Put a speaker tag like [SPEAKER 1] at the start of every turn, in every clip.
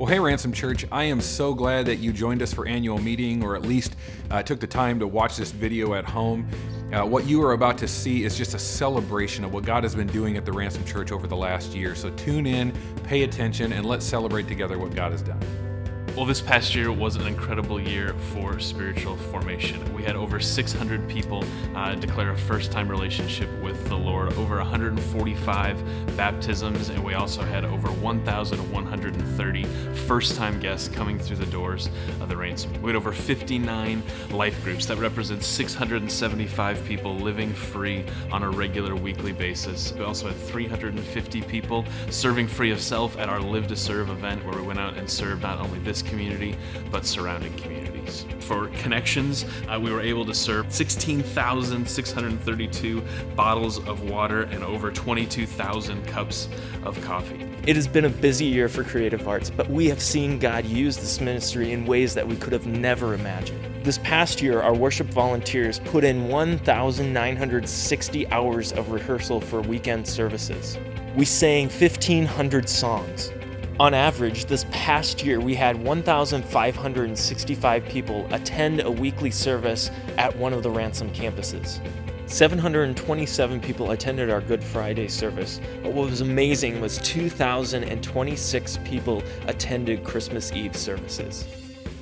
[SPEAKER 1] Well, hey, Ransom Church, I am so glad that you joined us for annual meeting, or at least took the time to watch this video at home. What you are about to see is just a celebration of what God has been doing at the Ransom Church over the last year. So tune in, pay attention, and let's celebrate together what God has done.
[SPEAKER 2] Well, this past year was an incredible year for spiritual formation. We had over 600 people declare a first-time relationship with the Lord, over 145 baptisms, and we also had over 1,130 first-time guests coming through the doors of the Ransom. We had over 59 life groups. That represents 675 people living free on a regular weekly basis. We also had 350 people serving free of self at our Live to Serve event, where we went out and served not only this community, but surrounding communities. For connections, we were able to serve 16,632 bottles of water and over 22,000 cups of coffee.
[SPEAKER 3] It has been a busy year for Creative Arts, but we have seen God use this ministry in ways that we could have never imagined. This past year, our worship volunteers put in 1,960 hours of rehearsal for weekend services. We sang 1,500 songs. On average, this past year, we had 1,565 people attend a weekly service at one of the Ransom campuses. 727 people attended our Good Friday service, but what was amazing was 2,026 people attended Christmas Eve services.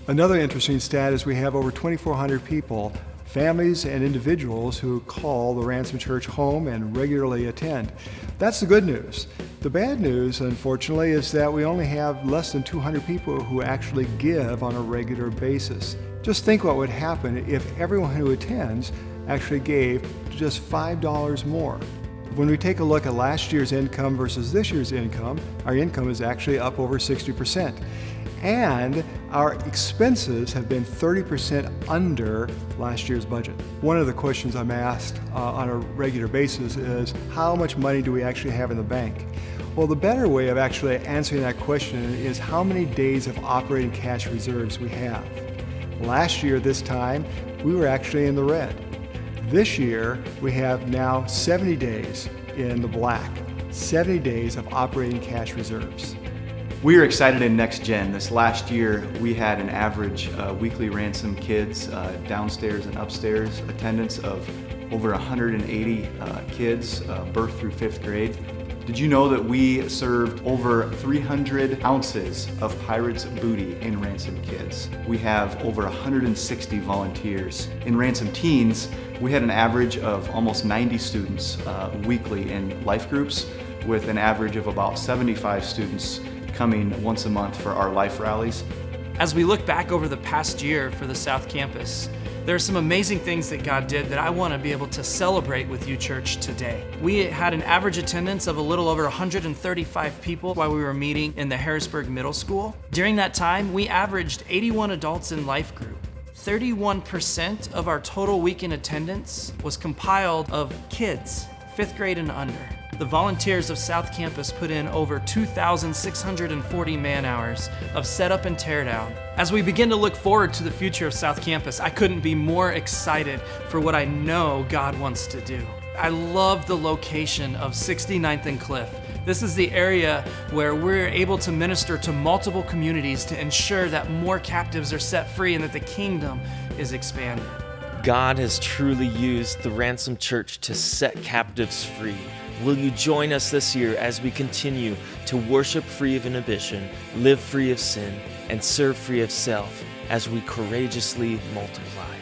[SPEAKER 4] Another interesting stat is we have over 2,400 people, families and individuals, who call the Ransom Church home and regularly attend. That's the good news. The bad news, unfortunately, is that we only have less than 200 people who actually give on a regular basis. Just think what would happen if everyone who attends actually gave just $5 more. When we take a look at last year's income versus this year's income, our income is actually up over 60%. And our expenses have been 30% under last year's budget. One of the questions I'm asked on a regular basis is, how much money do we actually have in the bank? Well, the better way of actually answering that question is how many days of operating cash reserves we have. Last year, this time, we were actually in the red. This year, we have now 70 days in the black, 70 days of operating cash reserves.
[SPEAKER 5] We are excited in Next Gen. This last year, we had an average weekly Ransom kids downstairs and upstairs attendance of over 180 kids, birth through 5th grade. Did you know that we served over 300 ounces of Pirates Booty in Ransom Kids? We have over 160 volunteers. In Ransom Teens, we had an average of almost 90 students weekly in life groups, with an average of about 75 students coming once a month for our life rallies.
[SPEAKER 6] As we look back over the past year for the South Campus, there are some amazing things that God did that I want to be able to celebrate with you, church, today. We had an average attendance of a little over 135 people while we were meeting in the Harrisburg Middle School. During that time, we averaged 81 adults in life group. 31% of our total weekend attendance was compiled of kids, 5th grade and under. The volunteers of South Campus put in over 2,640 man-hours of setup and teardown. As we begin to look forward to the future of South Campus, I couldn't be more excited for what I know God wants to do. I love the location of 69th and Cliff. This is the area where we're able to minister to multiple communities to ensure that more captives are set free and that the kingdom is expanded.
[SPEAKER 3] God has truly used the Ransom Church to set captives free. Will you join us this year as we continue to worship free of inhibition, live free of sin, and serve free of self as we courageously multiply?